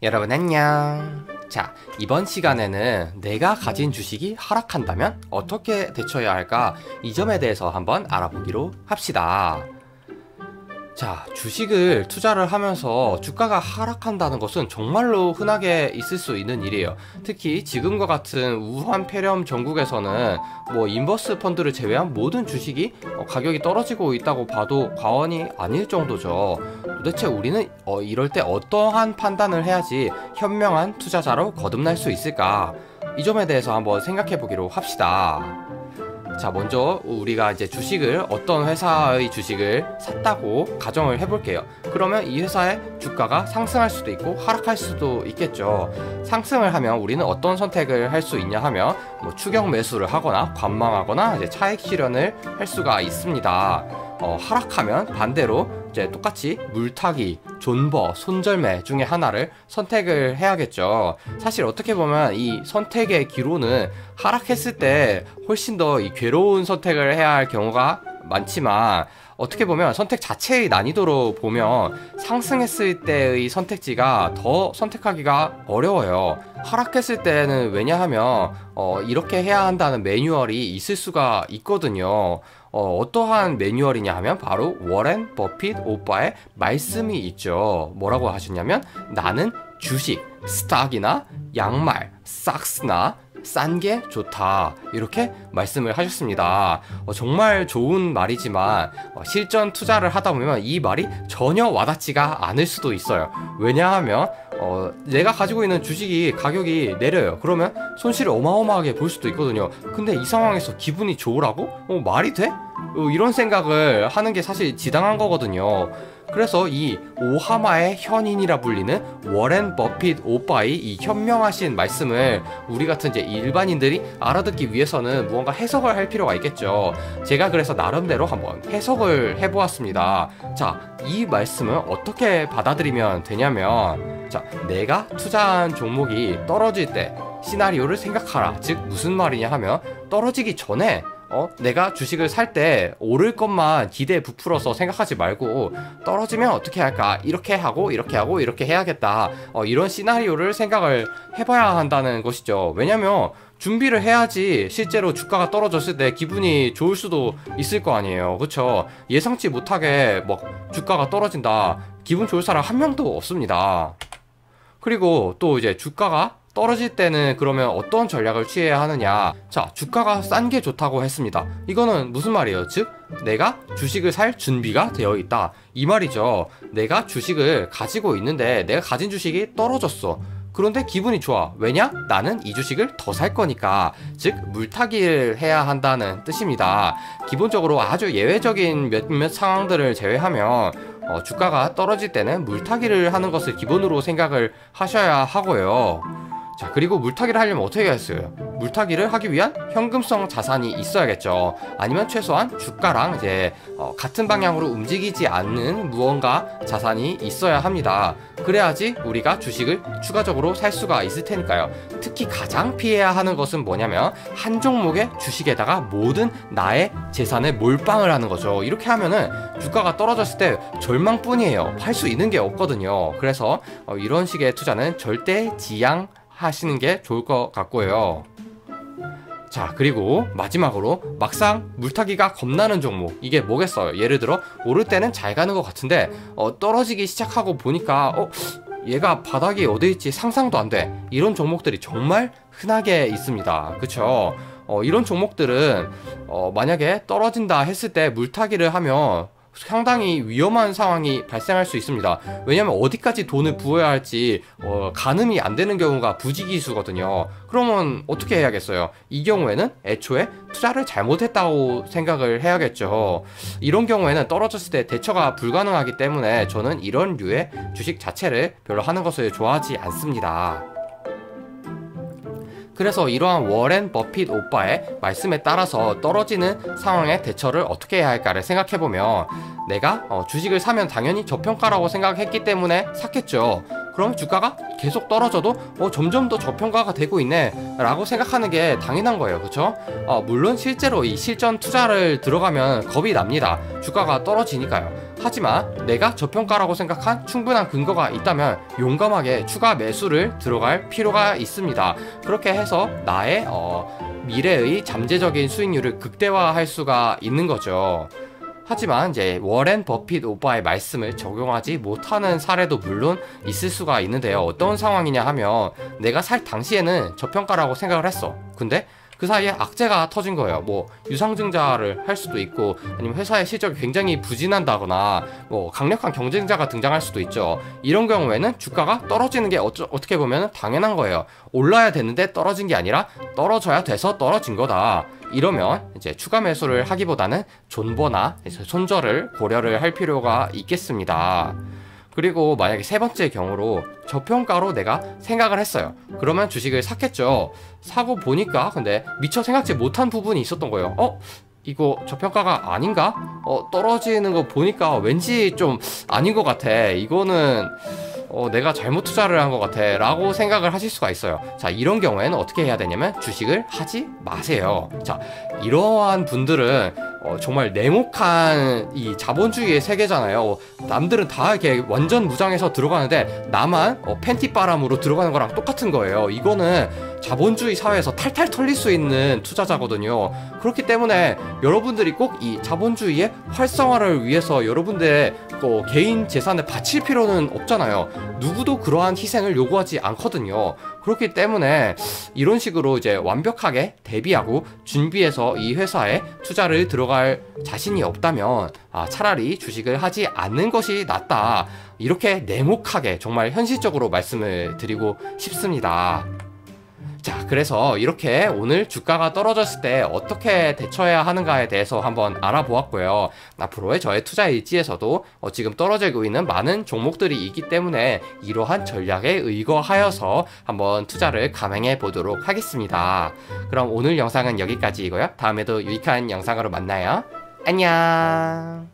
여러분 안녕. 자, 이번 시간에는 내가 가진 주식이 하락한다면 어떻게 대처해야 할까? 이 점에 대해서 한번 알아보기로 합시다. 자, 주식을 투자를 하면서 주가가 하락한다는 것은 정말로 흔하게 있을 수 있는 일이에요. 특히 지금과 같은 우한 폐렴 전국에서는 인버스 펀드를 제외한 모든 주식이 가격이 떨어지고 있다고 봐도 과언이 아닐 정도죠. 도대체 우리는 이럴 때 어떠한 판단을 해야지 현명한 투자자로 거듭날 수 있을까? 이 점에 대해서 한번 생각해 보기로 합시다. 자, 먼저 우리가 이제 주식을 어떤 회사의 주식을 샀다고 가정을 해볼게요. 그러면 이 회사의 주가가 상승할 수도 있고 하락할 수도 있겠죠. 상승을 하면 우리는 어떤 선택을 할 수 있냐 하면 추격 매수를 하거나 관망하거나 이제 차익 실현을 할 수가 있습니다. 하락하면 반대로 이제 똑같이 물타기, 존버, 손절매 중에 하나를 선택을 해야겠죠. 사실 어떻게 보면 이 선택의 기로는 하락했을 때 훨씬 더 이 괴로운 선택을 해야 할 경우가 많지만, 어떻게 보면 선택 자체의 난이도로 보면 상승했을 때의 선택지가 더 선택하기가 어려워요. 하락했을 때는 왜냐하면 이렇게 해야 한다는 매뉴얼이 있을 수가 있거든요. 어떠한 매뉴얼이냐 하면 바로 워렌 버핏 오빠의 말씀이 있죠. 뭐라고 하셨냐면, 나는 주식, 스탁이나 양말, 삭스나 싼 게 좋다, 이렇게 말씀을 하셨습니다. 정말 좋은 말이지만 실전 투자를 하다 보면 이 말이 전혀 와닿지가 않을 수도 있어요. 왜냐하면 내가 가지고 있는 주식이 가격이 내려요. 그러면 손실을 어마어마하게 볼 수도 있거든요. 근데 이 상황에서 기분이 좋으라고? 말이 돼? 이런 생각을 하는 게 사실 지당한 거거든요. 그래서 이 오하마의 현인이라 불리는 워렌 버핏 오빠의 이 현명하신 말씀을 우리 같은 이제 일반인들이 알아듣기 위해서는 무언가 해석을 할 필요가 있겠죠. 제가 그래서 나름대로 한번 해석을 해보았습니다. 자, 이 말씀을 어떻게 받아들이면 되냐면, 자, 내가 투자한 종목이 떨어질 때 시나리오를 생각하라. 즉 무슨 말이냐 하면, 떨어지기 전에 내가 주식을 살 때 오를 것만 기대에 부풀어서 생각하지 말고, 떨어지면 어떻게 할까? 이렇게 하고 이렇게 하고 이렇게 해야겠다. 이런 시나리오를 생각을 해봐야 한다는 것이죠. 왜냐면 준비를 해야지 실제로 주가가 떨어졌을 때 기분이 좋을 수도 있을 거 아니에요. 그쵸? 예상치 못하게 주가가 떨어진다, 기분 좋을 사람 한 명도 없습니다. 그리고 또 이제 주가가 떨어질 때는 그러면 어떤 전략을 취해야 하느냐. 자, 주가가 싼 게 좋다고 했습니다. 이거는 무슨 말이에요? 즉, 내가 주식을 살 준비가 되어 있다, 이 말이죠. 내가 주식을 가지고 있는데 내가 가진 주식이 떨어졌어. 그런데 기분이 좋아. 왜냐? 나는 이 주식을 더 살 거니까. 즉, 물타기를 해야 한다는 뜻입니다. 기본적으로 아주 예외적인 몇몇 상황들을 제외하면 주가가 떨어질 때는 물타기를 하는 것을 기본으로 생각을 하셔야 하고요. 자, 그리고 물타기를 하려면 어떻게 했어요? 물타기를 하기 위한 현금성 자산이 있어야겠죠. 아니면 최소한 주가랑 이제 같은 방향으로 움직이지 않는 무언가 자산이 있어야 합니다. 그래야지 우리가 주식을 추가적으로 살 수가 있을 테니까요. 특히 가장 피해야 하는 것은 뭐냐면, 한 종목의 주식에다가 모든 나의 재산을 몰빵을 하는 거죠. 이렇게 하면은 주가가 떨어졌을 때 절망뿐이에요. 할 수 있는 게 없거든요. 그래서 이런 식의 투자는 절대 지양하시는 게 좋을 것 같고요. 자, 그리고 마지막으로 막상 물타기가 겁나는 종목, 이게 뭐겠어요? 예를 들어 오를 때는 잘 가는 것 같은데 떨어지기 시작하고 보니까 얘가 바닥이 어디 있지 상상도 안 돼. 이런 종목들이 정말 흔하게 있습니다. 그쵸? 이런 종목들은 만약에 떨어진다 했을 때 물타기를 하면 상당히 위험한 상황이 발생할 수 있습니다. 왜냐면 어디까지 돈을 부어야 할지 가늠이 안 되는 경우가 부지기수거든요. 그러면 어떻게 해야겠어요? 이 경우에는 애초에 투자를 잘못했다고 생각을 해야겠죠. 이런 경우에는 떨어졌을 때 대처가 불가능하기 때문에 저는 이런 류의 주식 자체를 별로 하는 것을 좋아하지 않습니다. 그래서 이러한 워렌 버핏 오빠의 말씀에 따라서 떨어지는 상황에 대처를 어떻게 해야 할까를 생각해보면, 내가 주식을 사면 당연히 저평가라고 생각했기 때문에 샀겠죠. 그럼 주가가 계속 떨어져도 점점 더 저평가가 되고 있네 라고 생각하는 게 당연한 거예요. 그쵸? 물론 실제로 이 실전 투자를 들어가면 겁이 납니다. 주가가 떨어지니까요. 하지만 내가 저평가라고 생각한 충분한 근거가 있다면 용감하게 추가 매수를 들어갈 필요가 있습니다. 그렇게 해서 나의 미래의 잠재적인 수익률을 극대화할 수가 있는 거죠. 하지만 이제 워렌 버핏 오빠의 말씀을 적용하지 못하는 사례도 물론 있을 수가 있는데요. 어떤 상황이냐 하면 내가 살 당시에는 저평가라고 생각을 했어. 근데 그 사이에 악재가 터진 거예요. 뭐 유상증자를 할 수도 있고, 아니면 회사의 실적이 굉장히 부진한다거나 뭐 강력한 경쟁자가 등장할 수도 있죠. 이런 경우에는 주가가 떨어지는 게 어떻게 보면 당연한 거예요. 올라야 되는데 떨어진 게 아니라 떨어져야 돼서 떨어진 거다. 이러면 이제 추가 매수를 하기보다는 존버나 손절을 고려를 할 필요가 있겠습니다. 그리고 만약에 세 번째 경우로 저평가로 내가 생각을 했어요. 그러면 주식을 샀겠죠. 사고 보니까 근데 미처 생각지 못한 부분이 있었던 거예요. 이거 저평가가 아닌가? 떨어지는 거 보니까 왠지 좀 아닌 것 같아. 이거는 내가 잘못 투자를 한 것 같아 라고 생각을 하실 수가 있어요. 자, 이런 경우에는 어떻게 해야 되냐면 주식을 하지 마세요. 자, 이러한 분들은 정말 냉혹한 이 자본주의의 세계잖아요. 남들은 다 이렇게 완전 무장해서 들어가는데 나만 팬티바람으로 들어가는 거랑 똑같은 거예요. 이거는 자본주의 사회에서 탈탈 털릴 수 있는 투자자거든요. 그렇기 때문에 여러분들이 꼭 이 자본주의의 활성화를 위해서 여러분들의 개인 재산을 바칠 필요는 없잖아요. 누구도 그러한 희생을 요구하지 않거든요. 그렇기 때문에 이런 식으로 이제 완벽하게 대비하고 준비해서 이 회사에 투자를 들어갈 자신이 없다면 차라리 주식을 하지 않는 것이 낫다. 이렇게 냉혹하게 정말 현실적으로 말씀을 드리고 싶습니다. 자, 그래서 이렇게 오늘 주가가 떨어졌을 때 어떻게 대처해야 하는가에 대해서 한번 알아보았고요. 앞으로의 저의 투자 일지에서도 지금 떨어지고 있는 많은 종목들이 있기 때문에 이러한 전략에 의거하여서 한번 투자를 감행해 보도록 하겠습니다. 그럼 오늘 영상은 여기까지이고요. 다음에도 유익한 영상으로 만나요. 안녕.